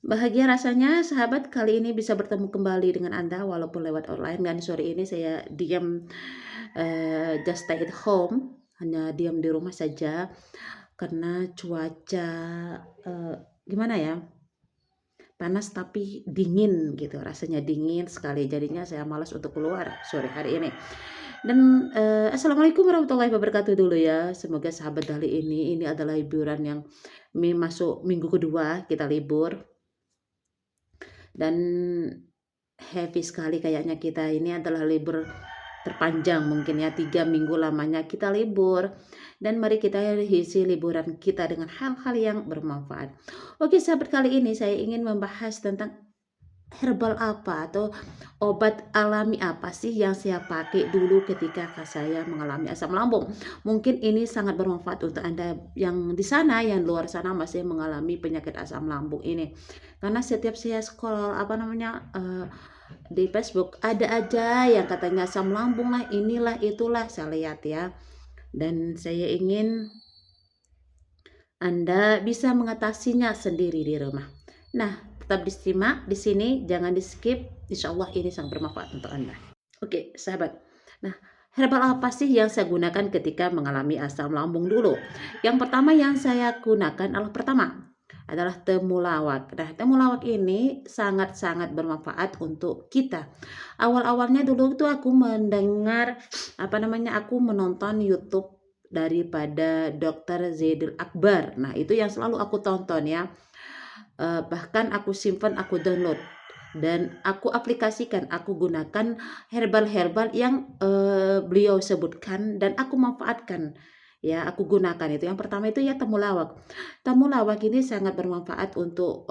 Bahagia rasanya sahabat kali ini bisa bertemu kembali dengan Anda walaupun lewat online dan sore ini saya diam, just stay at home, hanya diam di rumah saja karena cuaca, eee, gimana ya, panas tapi dingin gitu, rasanya dingin sekali jadinya saya malas untuk keluar sore hari ini. Dan, assalamualaikum warahmatullahi wabarakatuh dulu ya, semoga sahabat kali ini adalah liburan yang masuk minggu kedua kita libur. Dan happy sekali kayaknya kita ini adalah libur terpanjang mungkin ya 3 minggu lamanya kita libur. Dan mari kita isi liburan kita dengan hal-hal yang bermanfaat. Oke sahabat kali ini saya ingin membahas tentang herbal apa atau obat alami apa sih yang saya pakai dulu ketika saya mengalami asam lambung. Mungkin ini sangat bermanfaat untuk Anda yang di sana, yang luar sana masih mengalami penyakit asam lambung ini. Karena setiap saya scroll di Facebook ada aja yang katanya asam lambung lah, inilah itulah saya lihat ya. Dan saya ingin Anda bisa mengatasinya sendiri di rumah. Nah, tetap disimak di sini, jangan di-skip. Insya Allah ini sangat bermanfaat untuk Anda. Oke, sahabat. Nah, herbal apa sih yang saya gunakan ketika mengalami asam lambung dulu? Yang pertama yang saya gunakan adalah temulawak. Nah, temulawak ini sangat-sangat bermanfaat untuk kita. Awal-awalnya dulu itu aku mendengar aku menonton YouTube daripada Dokter Zaidul Akbar. Nah, itu yang selalu aku tonton ya. Bahkan aku simpan, aku download dan aku aplikasikan, aku gunakan herbal-herbal yang, beliau sebutkan dan aku manfaatkan, ya aku gunakan itu. Yang pertama itu ya temulawak. Temulawak ini sangat bermanfaat untuk,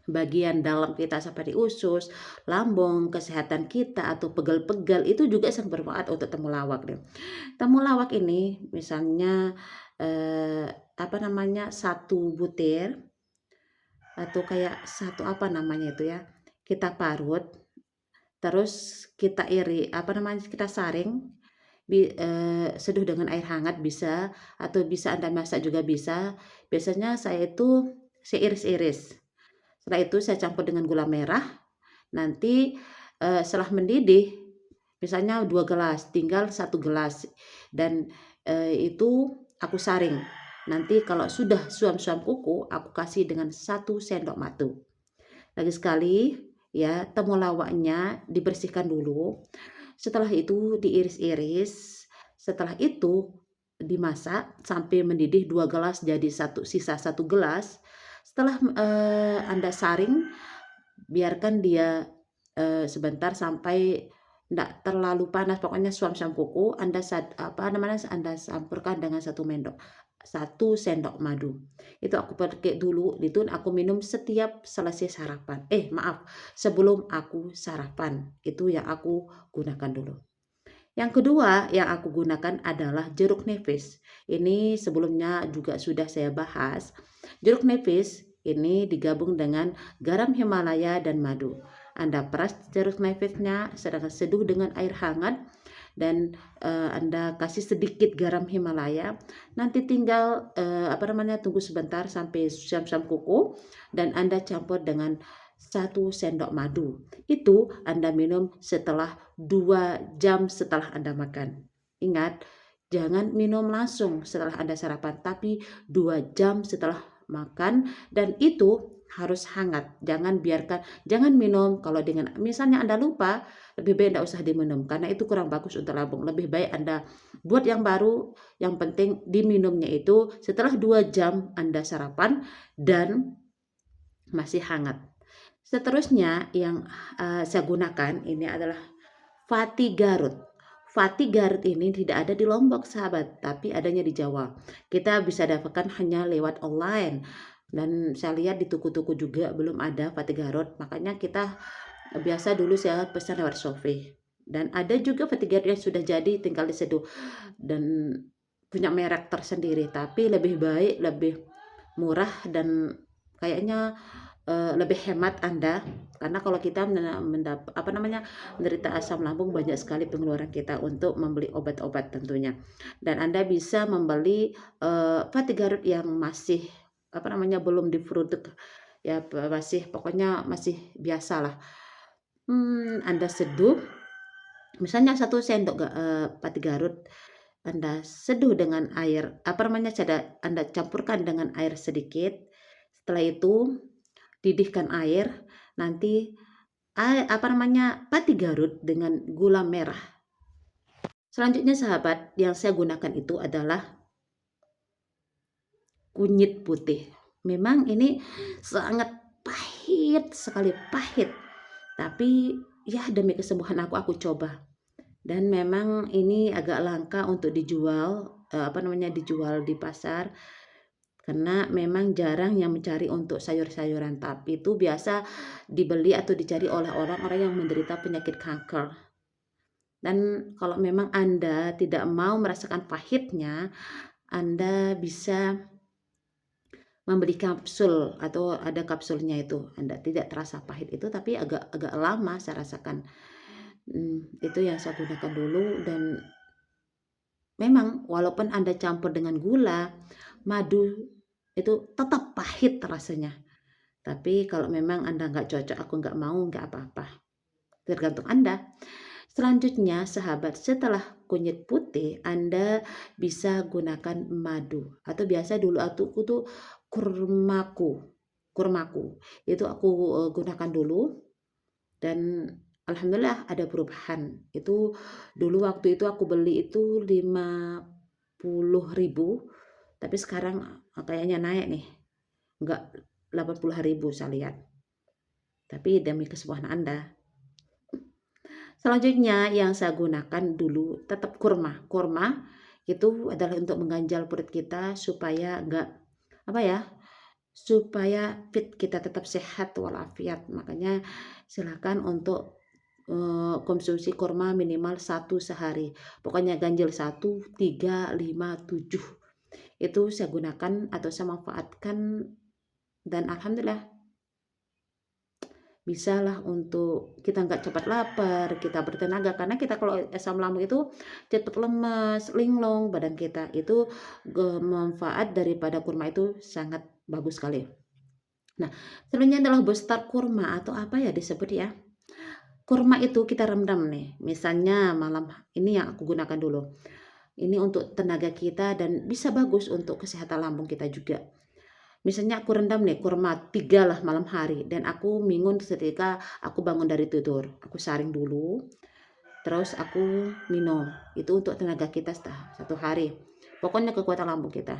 bagian dalam kita seperti usus, lambung, kesehatan kita atau pegal-pegal itu juga sangat bermanfaat untuk temulawak nih. Temulawak ini misalnya, eee, 1 butir atau kayak kita parut, terus kita kita saring, seduh dengan air hangat bisa, atau bisa Anda masak juga bisa. Biasanya saya iris-iris, setelah itu saya campur dengan gula merah, nanti, setelah mendidih, misalnya 2 gelas, tinggal 1 gelas dan, itu aku saring. Nanti kalau sudah suam-suam kuku, aku kasih dengan 1 sendok madu. Lagi sekali ya, temulawaknya dibersihkan dulu, setelah itu diiris-iris, setelah itu dimasak sampai mendidih 2 gelas jadi sisa 1 gelas. Setelah, Anda saring, biarkan dia, sebentar sampai ndak terlalu panas, pokoknya suam-suam kuku, Anda campurkan dengan 1 sendok madu. Itu aku pakai dulu, itu aku minum setiap selesai sarapan. Sebelum aku sarapan, itu yang aku gunakan dulu. Yang kedua yang aku gunakan adalah jeruk nipis. Ini sebelumnya juga sudah saya bahas. Jeruk nipis ini digabung dengan garam Himalaya dan madu. Anda peras jeruk nipisnya, sedangkan seduh dengan air hangat dan, Anda kasih sedikit garam Himalaya. Nanti tinggal, tunggu sebentar sampai siam-siam kuku dan Anda campur dengan 1 sendok madu. Itu Anda minum setelah 2 jam setelah Anda makan. Ingat, jangan minum langsung setelah Anda sarapan, tapi 2 jam setelah makan dan itu harus hangat. Jangan minum kalau dengan misalnya Anda lupa, lebih baik tidak usah diminum karena itu kurang bagus untuk lambung. Lebih baik Anda buat yang baru, yang penting diminumnya itu setelah 2 jam Anda sarapan dan masih hangat. Seterusnya yang, saya gunakan ini adalah Vati Garut. Vati Garut ini tidak ada di Lombok sahabat, tapi adanya di Jawa. Kita bisa dapatkan hanya lewat online dan saya lihat di tuku-tuku juga belum ada Vati Garut, makanya kita biasa dulu saya pesan lewat Shopee. Dan ada juga Vati Garut yang sudah jadi tinggal diseduh dan punya merek tersendiri, tapi lebih baik, lebih murah dan kayaknya, lebih hemat Anda, karena kalau kita menderita asam lambung banyak sekali pengeluaran kita untuk membeli obat-obat tentunya. Dan Anda bisa membeli, Vati Garut yang masih belum diproduksi ya masih pokoknya masih biasalah. Anda seduh, misalnya 1 sendok pati Garut, Anda seduh dengan air, Anda campurkan dengan air sedikit. Setelah itu didihkan air, nanti pati Garut dengan gula merah. Selanjutnya sahabat, yang saya gunakan itu adalah kunyit putih. Memang ini sangat pahit sekali, pahit. Tapi ya demi kesembuhan aku coba. Dan memang ini agak langka untuk dijual, dijual di pasar, karena memang jarang yang mencari untuk sayur-sayuran, tapi itu biasa dibeli atau dicari oleh orang-orang yang menderita penyakit kanker. Dan kalau memang Anda tidak mau merasakan pahitnya, Anda bisa membeli kapsul atau ada kapsulnya itu. Anda tidak terasa pahit itu, tapi agak lama saya rasakan. Itu yang saya gunakan dulu, dan memang walaupun Anda campur dengan gula, madu, itu tetap pahit rasanya. Tapi kalau memang Anda nggak cocok, aku nggak mau, nggak apa-apa. Tergantung Anda. Selanjutnya, sahabat, setelah kunyit putih, Anda bisa gunakan madu. Atau biasa dulu aku tuh kurmaku. Itu aku gunakan dulu, dan alhamdulillah ada perubahan. Itu dulu waktu itu aku beli itu 50.000, tapi sekarang kayaknya naik nih, enggak 80.000 saya lihat. Tapi demi kesembuhan Anda. Selanjutnya yang saya gunakan dulu tetap kurma. Kurma itu adalah untuk mengganjal perut kita supaya enggak supaya fit, kita tetap sehat walafiat. Makanya silakan untuk konsumsi kurma minimal 1 sehari. Pokoknya ganjil 1, 3, 5, 7. Itu saya gunakan atau saya manfaatkan, dan alhamdulillah bisalah untuk kita nggak cepat lapar, kita bertenaga. Karena kita kalau asam lambung itu cepat lemas, linglung badan kita. Itu manfaat daripada kurma itu sangat bagus sekali. Nah, selanjutnya adalah booster kurma atau apa ya disebut ya. Kurma itu kita rendam nih. Misalnya malam ini yang aku gunakan dulu. Ini untuk tenaga kita dan bisa bagus untuk kesehatan lambung kita juga. Misalnya aku rendam nih kurma 3 lah malam hari, dan aku minum ketika aku bangun dari tidur. Aku saring dulu, terus aku minum. Itu untuk tenaga kita 1 hari. Pokoknya kekuatan lambung kita.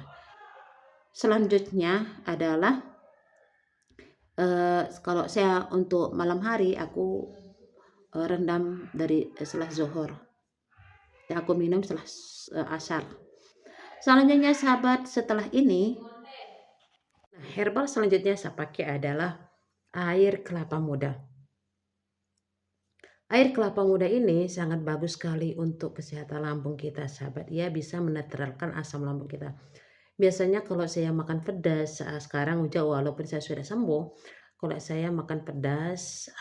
Selanjutnya adalah kalau saya untuk malam hari aku rendam dari setelah zuhur. Dan aku minum setelah asar. Selanjutnya sahabat, setelah ini herbal selanjutnya saya pakai adalah air kelapa muda. Air kelapa muda ini sangat bagus sekali untuk kesehatan lambung kita, sahabat. Ia bisa menetralkan asam lambung kita. Biasanya kalau saya makan pedas, sekarang walaupun saya sudah sembuh, kalau saya makan pedas,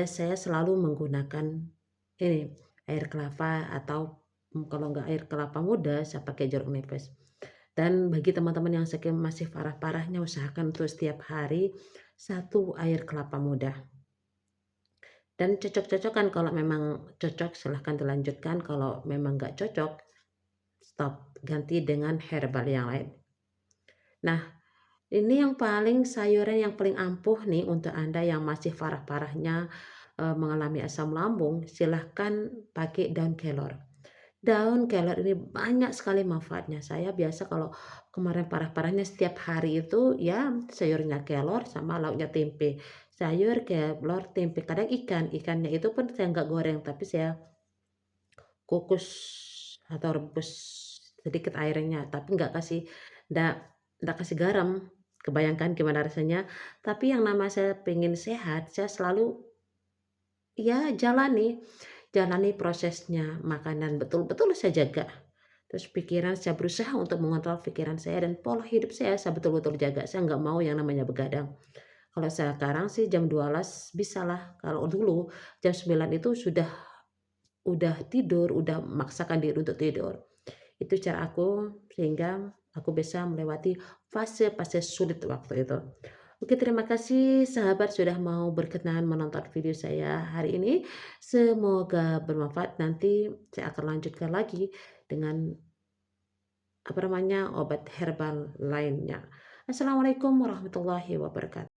saya selalu menggunakan ini air kelapa, atau kalau nggak air kelapa muda, saya pakai jeruk nipis. Dan bagi teman-teman yang masih parah-parahnya, usahakan untuk setiap hari 1 air kelapa muda. Dan cocok-cocokan, kalau memang cocok silahkan dilanjutkan, kalau memang nggak cocok stop, ganti dengan herbal yang lain. Nah, ini yang paling sayuran yang paling ampuh nih untuk Anda yang masih parah-parahnya mengalami asam lambung, silahkan pakai daun kelor. Daun kelor ini banyak sekali manfaatnya. Saya biasa kalau kemarin parah-parahnya setiap hari itu ya sayurnya kelor sama lauknya tempe. Sayur, kelor, tempe. Kadang ikannya itu pun saya nggak goreng, tapi saya kukus atau rebus sedikit airnya, tapi nggak kasih garam. Kebayangkan gimana rasanya. Tapi yang nama saya pengen sehat, saya selalu ya jalani prosesnya. Makanan betul-betul saya jaga. Terus pikiran saya berusaha untuk mengontrol pikiran saya, dan pola hidup saya betul-betul jaga. Saya nggak mau yang namanya begadang. Kalau sekarang sih jam 12 bisalah. Kalau dulu jam 9 itu udah tidur, udah memaksakan diri untuk tidur. Itu cara aku sehingga aku bisa melewati fase-fase sulit waktu itu. Oke, terima kasih sahabat sudah mau berkenan menonton video saya hari ini. Semoga bermanfaat. Nanti saya akan lanjutkan lagi dengan obat herbal lainnya. Assalamualaikum warahmatullahi wabarakatuh.